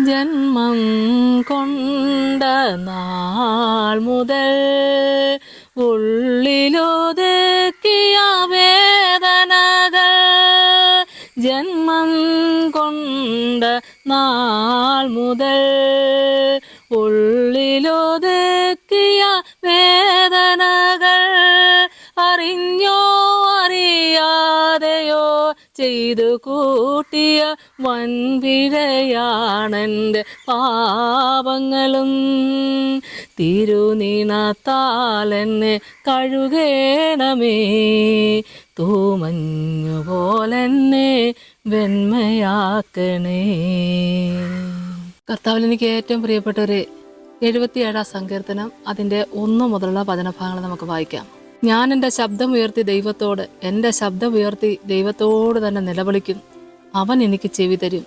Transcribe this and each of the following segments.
ജന്മം കൊണ്ട നാൾ മുതൽ ഉള്ളിലൊതുക്കിയ വേദനകൾ, ജന്മം കൊണ്ട നാൾ മുതൽ ഉള്ളിലൊതുക്കിയ വേദനകൾ, അറിഞ്ഞോ അറിയാതെയോ ചെയ്തു കൂട്ടിയ വൻപിഴയാണെൻ്റെ പാപങ്ങളും. തിരുനീണത്താൽ എന്നെ കഴുകേണമേ, തൂമഞ്ഞുപോലെന്നെ വെണ്മയാക്കണേ. കർത്താവിൽ എനിക്ക് ഏറ്റവും പ്രിയപ്പെട്ടവരെ, 77 സങ്കീർത്തനം അതിൻ്റെ 1 മുതലുള്ള വചനഭാഗങ്ങൾ നമുക്ക് വായിക്കാം. ഞാൻ എൻ്റെ ശബ്ദമുയർത്തി ദൈവത്തോട്, എൻ്റെ ശബ്ദമുയർത്തി ദൈവത്തോട് തന്നെ നിലവിളിക്കും. അവൻ എനിക്ക് ചെവി തരും.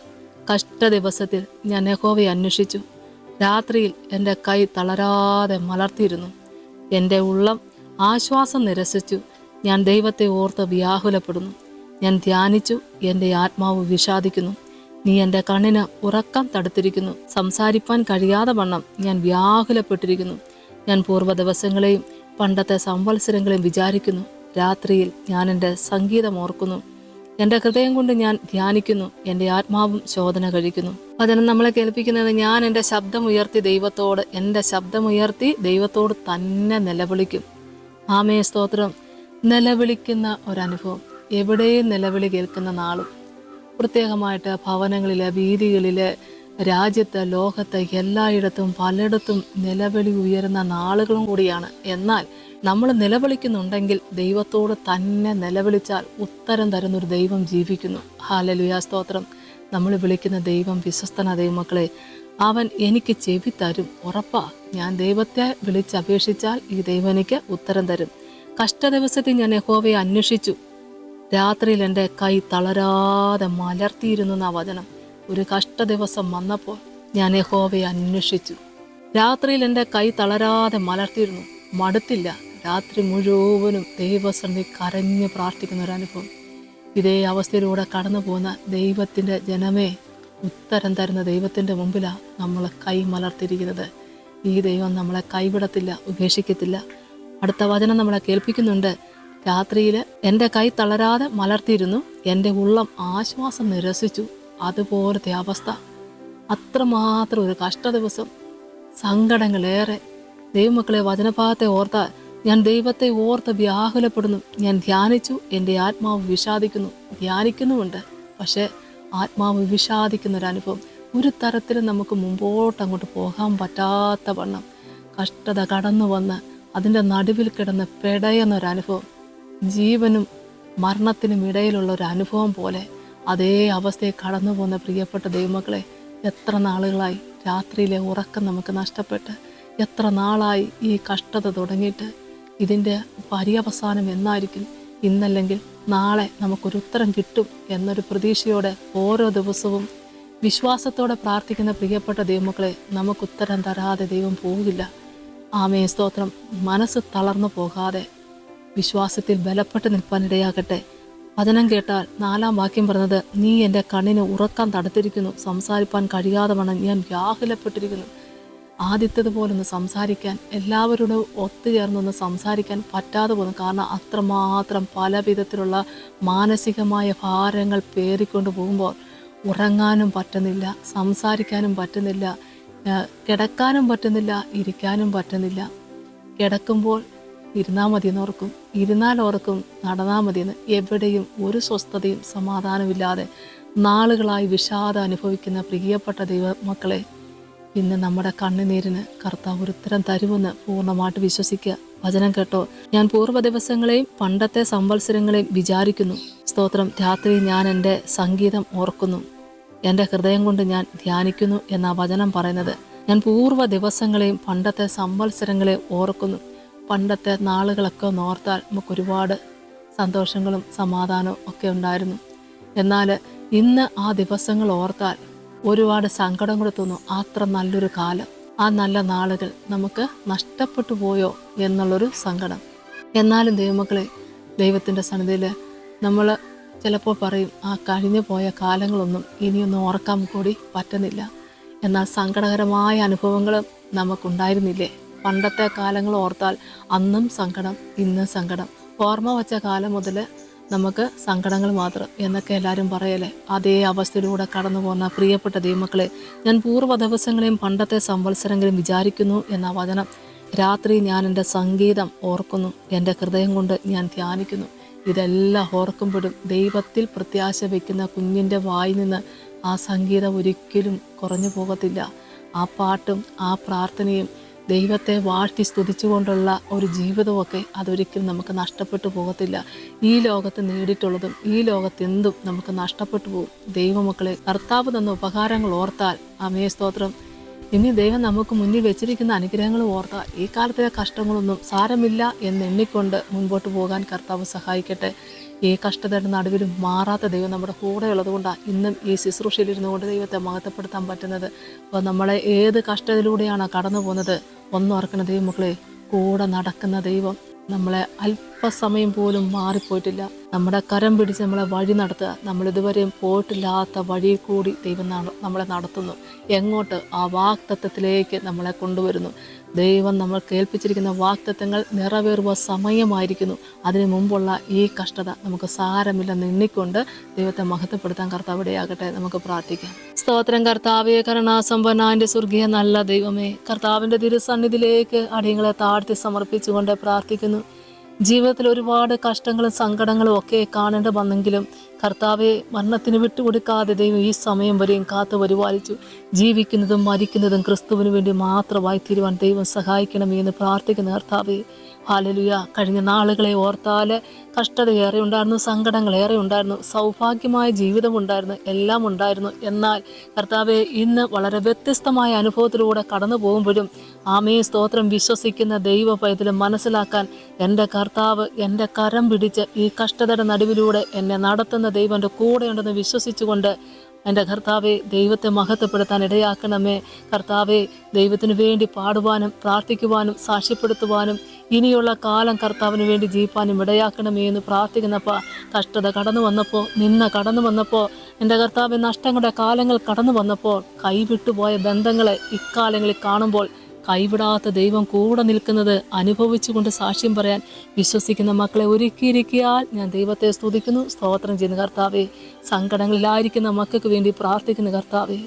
കഷ്ട ദിവസത്തിൽ ഞാൻ യഹോവയെ അന്വേഷിച്ചു. രാത്രിയിൽ എൻ്റെ കൈ തളരാതെ മലർത്തിയിരുന്നു. എൻ്റെ ഉള്ളം ആശ്വാസം നിരസിച്ചു. ഞാൻ ദൈവത്തെ ഓർത്ത് വ്യാകുലപ്പെടുന്നു. ഞാൻ ധ്യാനിച്ചു, എൻ്റെ ആത്മാവ് വിഷാദിക്കുന്നു. നീ എൻ്റെ കണ്ണിന് ഉറക്കം തടുത്തിരിക്കുന്നു. സംസാരിപ്പാൻ കഴിയാതെ വണ്ണം ഞാൻ വ്യാകുലപ്പെട്ടിരിക്കുന്നു. ഞാൻ പൂർവ്വ ദിവസങ്ങളെയും പണ്ടത്തെ സംവത്സരങ്ങളെയും വിചാരിക്കുന്നു. രാത്രിയിൽ ഞാൻ എൻ്റെ സംഗീതം ഓർക്കുന്നു. എൻ്റെ ഹൃദയം കൊണ്ട് ഞാൻ ധ്യാനിക്കുന്നു. എൻ്റെ ആത്മാവും ശോധന കഴിക്കുന്നു. വചനം നമ്മളെ കേൾപ്പിക്കുന്നത്, ഞാൻ എൻ്റെ ശബ്ദമുയർത്തി ദൈവത്തോട്, എൻ്റെ ശബ്ദമുയർത്തി ദൈവത്തോട് തന്നെ നിലവിളിക്കും. ആമേ സ്തോത്രം. നിലവിളിക്കുന്ന ഒരനുഭവം, എവിടെയും നിലവിളി കേൾക്കുന്ന നാളും, പ്രത്യേകമായിട്ട് ഭവനങ്ങളിലെ, വീതികളിലെ, രാജ്യത്ത്, ലോകത്ത് എല്ലായിടത്തും പലയിടത്തും നിലവിളി ഉയരുന്ന നാളുകളും കൂടിയാണ്. എന്നാൽ നമ്മൾ നിലവിളിക്കുന്നുണ്ടെങ്കിൽ ദൈവത്തോട് തന്നെ നിലവിളിച്ചാൽ ഉത്തരം തരുന്നൊരു ദൈവം ജീവിക്കുന്നു. ഹല്ലേലൂയ സ്തോത്രം. നമ്മൾ വിളിക്കുന്ന ദൈവം വിശ്വസ്തന ദൈവമക്കളെ. അവൻ എനിക്ക് ചെവി തരും, ഉറപ്പാ. ഞാൻ ദൈവത്തെ വിളിച്ചപേക്ഷിച്ചാൽ ഈ ദൈവം എനിക്ക് ഉത്തരം തരും. കഷ്ടദിവസത്തിൽ ഞാൻ യഹോവയെ അന്വേഷിച്ചു. രാത്രിയിൽ എൻ്റെ കൈ തളരാതെ മലർത്തിയിരുന്നു എന്ന വചനം. ഒരു കഷ്ടദിവസം വന്നപ്പോൾ ഞാൻ യഹോവയെ അന്വേഷിച്ചു. രാത്രിയിൽ എൻ്റെ കൈ തളരാതെ മലർത്തിയിരുന്നു. മടുത്തില്ല. രാത്രി മുഴുവനും ദൈവസന്നിധി കരഞ്ഞ് പ്രാർത്ഥിക്കുന്ന ഒരനുഭവം. ഇതേ അവസ്ഥയിലൂടെ കടന്നു പോകുന്ന ദൈവത്തിൻ്റെ ജനമേ, ഉത്തരം തരുന്ന ദൈവത്തിൻ്റെ മുമ്പിലാണ് നമ്മൾ കൈ മലർത്തിയിരിക്കുന്നത്. ഈ ദൈവം നമ്മളെ കൈവിടത്തില്ല, ഉപേക്ഷിക്കത്തില്ല. അടുത്ത വചനം നമ്മളെ കേൾപ്പിക്കുന്നുണ്ട്. രാത്രിയിൽ എൻ്റെ കൈ തളരാതെ മലർത്തിയിരുന്നു. എൻ്റെ ഉള്ളം ആശ്വാസം നിരസിച്ചു. അതുപോലത്തെ അവസ്ഥ. അത്രമാത്രം ഒരു കഷ്ടദിവസം, സങ്കടങ്ങളേറെ. ദൈവമക്കളെ, വചനഭാഗത്തെ ഓർത്താൽ ഞാൻ ദൈവത്തെ ഓർത്ത് വ്യാകുലപ്പെടുന്നു. ഞാൻ ധ്യാനിച്ചു, എൻ്റെ ആത്മാവ് വിഷാദിക്കുന്നു. ധ്യാനിക്കുന്നുമുണ്ട്, പക്ഷേ ആത്മാവ് വിഷാദിക്കുന്നൊരനുഭവം. ഒരു തരത്തിലും നമുക്ക് മുമ്പോട്ടങ്ങോട്ട് പോകാൻ പറ്റാത്ത വണ്ണം കഷ്ടത കടന്നു വന്ന് അതിൻ്റെ നടുവിൽ കിടന്ന് പെടയുന്നൊരനുഭവം. ജീവനും മരണത്തിനും ഇടയിലുള്ള ഒരു അനുഭവം പോലെ അതേ അവസ്ഥയെ കടന്നു പോകുന്ന പ്രിയപ്പെട്ട ദൈവമക്കളെ, എത്ര നാളുകളായി രാത്രിയിലെ ഉറക്കം നമുക്ക് നഷ്ടപ്പെട്ട്, എത്ര നാളായി ഈ കഷ്ടത തുടങ്ങിയിട്ട്. ഇതിൻ്റെ പര്യവസാനം എന്നായിരിക്കും? ഇന്നല്ലെങ്കിൽ നാളെ നമുക്കൊരു ഉത്തരം കിട്ടും എന്നൊരു പ്രതീക്ഷയോടെ ഓരോ ദിവസവും വിശ്വാസത്തോടെ പ്രാർത്ഥിക്കുന്ന പ്രിയപ്പെട്ട ദൈവമക്കളെ, നമുക്ക് ഉത്തരം തരാതെ ദൈവം പോകില്ല. ആമേ സ്തോത്രം. മനസ്സ് തളർന്നു പോകാതെ വിശ്വാസത്തിൽ ബലപ്പെട്ട് നിൽപ്പാനിടയാകട്ടെ. വചനം കേട്ടാൽ 4-ാം വാക്യം പറഞ്ഞത്, നീ എൻ്റെ കണ്ണിന് ഉറക്കം തടുത്തിരിക്കുന്നു. സംസാരിപ്പാൻ കഴിയാതെ വണ്ണം ഞാൻ വ്യാകുലപ്പെട്ടിരിക്കുന്നു. ആദ്യത്തേതുപോലൊന്ന് സംസാരിക്കാൻ, എല്ലാവരോടും ഒത്തുചേർന്നൊന്ന് സംസാരിക്കാൻ പറ്റാതെ പോകുന്നു. കാരണം അത്രമാത്രം പല വിധത്തിലുള്ള മാനസികമായ ഭാരങ്ങൾ പേറിക്കൊണ്ട് പോകുമ്പോൾ ഉറങ്ങാനും പറ്റുന്നില്ല, സംസാരിക്കാനും പറ്റുന്നില്ല, കിടക്കാനും പറ്റുന്നില്ല, ഇരിക്കാനും പറ്റുന്നില്ല. കിടക്കുമ്പോൾ ഇരുന്നാൽ മതിയെന്നോർക്കും, ഇരുന്നാൽ ഓർക്കും നടന്നാൽ മതിയെന്ന്. എവിടെയും ഒരു സ്വസ്ഥതയും സമാധാനമില്ലാതെ നാളുകളായി വിഷാദം അനുഭവിക്കുന്ന പ്രിയപ്പെട്ട ദൈവമക്കളെ, ഇന്ന് നമ്മുടെ കണ്ണുനീരിന് കർത്താവ് ഒരു ഉത്തരം തരുമെന്ന് പൂർണ്ണമായിട്ട് വിശ്വസിക്കുക. വചനം കേട്ടോ. ഞാൻ പൂർവ്വ ദിവസങ്ങളെയും പണ്ടത്തെ സംവത്സരങ്ങളെയും വിചാരിക്കുന്നു. സ്തോത്രം. രാത്രി ഞാൻ എൻ്റെ സംഗീതം ഓർക്കുന്നു. എൻ്റെ ഹൃദയം കൊണ്ട് ഞാൻ ധ്യാനിക്കുന്നു എന്നാ വചനം പറയുന്നത്. ഞാൻ പൂർവ്വ ദിവസങ്ങളെയും പണ്ടത്തെ സംവത്സരങ്ങളെയും ഓർക്കുന്നു. പണ്ടത്തെ നാളുകളൊക്കെ ഒന്ന് ഓർത്താൽ നമുക്ക് ഒരുപാട് സന്തോഷങ്ങളും സമാധാനവും ഒക്കെ ഉണ്ടായിരുന്നു. എന്നാൽ ഇന്ന് ആ ദിവസങ്ങൾ ഓർത്താൽ ഒരുപാട് സങ്കടം കൂടെ തോന്നും. അത്ര നല്ലൊരു കാലം, ആ നല്ല നാളുകൾ നമുക്ക് നഷ്ടപ്പെട്ടു പോയോ എന്നുള്ളൊരു സങ്കടം. എന്നാലും ദൈവമക്കളെ, ദൈവത്തിൻ്റെ സന്നിധിയിൽ നമ്മൾ ചിലപ്പോൾ പറയും, ആ കഴിഞ്ഞു പോയ കാലങ്ങളൊന്നും ഇനിയൊന്നും ഓർക്കാൻ കൂടി പറ്റുന്നില്ല. എന്നാൽ സങ്കടകരമായ അനുഭവങ്ങളും നമുക്കുണ്ടായിരുന്നില്ലേ? പണ്ടത്തെ കാലങ്ങൾ ഓർത്താൽ അന്നും സങ്കടം, ഇന്നും സങ്കടം. ഓർമ്മ വച്ച കാലം മുതൽ നമുക്ക് സങ്കടങ്ങൾ മാത്രം എന്നൊക്കെ എല്ലാവരും പറയല്ലേ. അതേ അവസ്ഥയിലൂടെ കടന്നു പോകുന്ന പ്രിയപ്പെട്ട ദൈവമക്കളെ, ഞാൻ പൂർവ്വ ദിവസങ്ങളെയും പണ്ടത്തെ സംവത്സരങ്ങളെയും വിചാരിക്കുന്നു എന്ന വചനം രാത്രി ഞാൻ എൻ്റെ സംഗീതം ഓർക്കുന്നു, എൻ്റെ ഹൃദയം കൊണ്ട് ഞാൻ ധ്യാനിക്കുന്നു. ഇതെല്ലാം ഓർക്കുമ്പോഴും ദൈവത്തിൽ പ്രത്യാശ വയ്ക്കുന്ന കുഞ്ഞിൻ്റെ വായിൽ നിന്ന് ആ സംഗീതം ഒരിക്കലും കുറഞ്ഞു പോകത്തില്ല. ആ പാട്ടും ആ പ്രാർത്ഥനയും ദൈവത്തെ വാഴ്ത്തി സ്തുതിച്ചുകൊണ്ടുള്ള ഒരു ജീവിതമൊക്കെ അതൊരിക്കലും നമുക്ക് നഷ്ടപ്പെട്ടു പോകത്തില്ല. ഈ ലോകത്ത് നേടിയിട്ടുള്ളതും ഈ ലോകത്തെന്തും നമുക്ക് നഷ്ടപ്പെട്ടു പോകും. ദൈവമക്കളെ, കർത്താവ് തന്ന ഉപകാരങ്ങൾ ഓർത്താൽ, ആമേ സ്തോത്രം, ഇനി ദൈവം നമുക്ക് മുന്നിൽ വെച്ചിരിക്കുന്ന അനുഗ്രഹങ്ങൾ ഓർത്താൽ ഈ കാലത്തിലെ കഷ്ടങ്ങളൊന്നും സാരമില്ല എന്നെണ്ണിക്കൊണ്ട് മുൻപോട്ട് പോകാൻ കർത്താവ് സഹായിക്കട്ടെ. ഈ കഷ്ടതയുടെ നടുവിലും മാറാത്ത ദൈവം നമ്മുടെ കൂടെ ഉള്ളതുകൊണ്ടാണ് ഇന്നും ഈ ശുശ്രൂഷയിലിരുന്നു കൊണ്ട് ദൈവത്തെ മഹത്വപ്പെടുത്താൻ പറ്റുന്നത്. അപ്പോൾ നമ്മളെ ഏത് കഷ്ടതയിലൂടെയാണോ കടന്നു പോകുന്നത്, ഒന്നോർക്കണം ദൈവമക്കളെ, കൂടെ നടക്കുന്ന ദൈവം നമ്മളെ അല്പസമയം പോലും മാറിപ്പോയിട്ടില്ല. നമ്മുടെ കരം പിടിച്ച് നമ്മളെ വഴി നടത്തുക. നമ്മളിതുവരെയും പോയിട്ടില്ലാത്ത വഴിയിൽ കൂടി ദൈവം നമ്മളെ നടത്തുന്നു. എങ്ങോട്ട്? ആ വാഗ്ദത്തത്തിലേക്ക് നമ്മളെ കൊണ്ടുവരുന്നു. ദൈവം നമ്മൾ കേൾപ്പിച്ചിരിക്കുന്ന വാഗ്ദത്തങ്ങൾ നിറവേറുക സമയമായിരിക്കുന്നു. അതിനു മുമ്പുള്ള ഈ കഷ്ടത നമുക്ക് സാരമില്ലെന്ന് എണ്ണിക്കൊണ്ട് ദൈവത്തെ മഹത്വപ്പെടുത്താൻ കർത്താവ് ഇടയാകട്ടെ. നമുക്ക് പ്രാർത്ഥിക്കാം. സ്തോത്രം കർത്താവേ, കരുണാസമ്പന്നന്റെ സ്വർഗീയ നല്ല ദൈവമേ, കർത്താവിൻ്റെ തിരുസന്നിധിയിലേക്ക് അടിയങ്ങളെ താഴ്ത്തി സമർപ്പിച്ചുകൊണ്ട് പ്രാർത്ഥിക്കുന്നു. ജീവിതത്തിൽ ഒരുപാട് കഷ്ടങ്ങളും സങ്കടങ്ങളും ഒക്കെ കാണേണ്ടി വന്നെങ്കിലും കർത്താവെ, മരണത്തിന് വിട്ടുകൊടുക്കാതെ ദൈവം ഈ സമയം വരെയും കാത്തു പരിപാലിച്ചു. ജീവിക്കുന്നതും മരിക്കുന്നതും ക്രിസ്തുവിന് വേണ്ടി മാത്രമായി തീരുവാൻ ദൈവം സഹായിക്കണമേ എന്ന് പ്രാർത്ഥിക്കുന്ന കർത്താവെ. ഹല്ലേലൂയ. കഴിഞ്ഞ നാളുകളെ ഓർത്താൽ കഷ്ടതയേറെ ഉണ്ടായിരുന്നു, സങ്കടങ്ങളേറെ ഉണ്ടായിരുന്നു, സൗഭാഗ്യമായ ജീവിതം ഉണ്ടായിരുന്നു, എല്ലാം ഉണ്ടായിരുന്നു. എന്നാൽ കർത്താവെ, ഇന്ന് വളരെ വ്യത്യസ്തമായ അനുഭവത്തിലൂടെ കടന്നു പോകുമ്പോഴും ആമേ സ്തോത്രം, വിശ്വസിക്കുന്ന ദൈവ പൈതലും മനസ്സിലാക്കാൻ എൻ്റെ കർത്താവ് എൻ്റെ കരം പിടിച്ച് ഈ കഷ്ടതയുടെ നടുവിലൂടെ എന്നെ നടത്തുന്ന ദൈവം എൻ്റെ കൂടെയുണ്ടെന്ന് വിശ്വസിച്ചുകൊണ്ട് എൻ്റെ കർത്താവെ, ദൈവത്തെ മഹത്വപ്പെടുത്താൻ ഇടയാക്കണമേ. കർത്താവെ, ദൈവത്തിന് വേണ്ടി പാടുവാനും പ്രാർത്ഥിക്കുവാനും സാക്ഷ്യപ്പെടുത്തുവാനും ഇനിയുള്ള കാലം കർത്താവിന് വേണ്ടി ജീവിപ്പാനും ഇടയാക്കണമേ എന്ന് പ്രാർത്ഥിക്കുന്നപ്പോൾ, കഷ്ടത കടന്നു വന്നപ്പോൾ, കടന്നു വന്നപ്പോൾ, എൻ്റെ കർത്താവെ, നഷ്ടങ്ങളുടെ കാലങ്ങൾ കടന്നു വന്നപ്പോൾ, കൈവിട്ടുപോയ ബന്ധങ്ങളെ ഇക്കാലങ്ങളിൽ കാണുമ്പോൾ കൈവിടാത്ത ദൈവം കൂടെ നിൽക്കുന്നത് അനുഭവിച്ചുകൊണ്ട് സാക്ഷ്യം പറയാൻ വിശ്വസിക്കുന്ന മക്കളെ ഒരുക്കിയിരിക്കിയാൽ ഞാൻ ദൈവത്തെ സ്തുതിക്കുന്നു, സ്തോത്രം ചെയ്യുന്ന കർത്താവെ. സങ്കടങ്ങളിലായിരിക്കുന്ന മക്കൾക്ക് വേണ്ടി പ്രാർത്ഥിക്കുന്ന കർത്താവെ,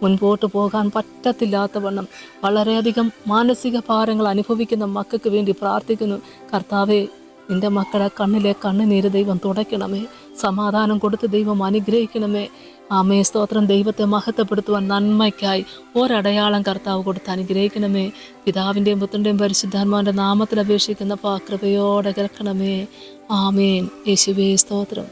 മുൻപോട്ട് പോകാൻ പറ്റത്തില്ലാത്ത വണ്ണം വളരെയധികം മാനസിക ഭാരങ്ങൾ അനുഭവിക്കുന്ന മക്കൾക്ക് വേണ്ടി പ്രാർത്ഥിക്കുന്നു കർത്താവെ. നിന്റെ മക്കളെ കണ്ണിലെ കണ്ണുനീര് ദൈവം തുടയ്ക്കണമേ. സമാധാനം കൊടുത്ത് ദൈവം അനുഗ്രഹിക്കണമേ. ആമേ സ്തോത്രം. ദൈവത്തെ മഹത്വപ്പെടുത്തുവാൻ നന്മയ്ക്കായി ഒരടയാളം കർത്താവ് കൊടുത്ത് അനുഗ്രഹിക്കണമേ. പിതാവിൻ്റെയും പുത്രൻ്റെയും പരിശുദ്ധാത്മാവിൻ്റെ നാമത്തിൽ അപേക്ഷിക്കുന്ന കൃപയോടെ കേൾക്കണമേ. ആമേൻ. യേശുവേ സ്തോത്രം.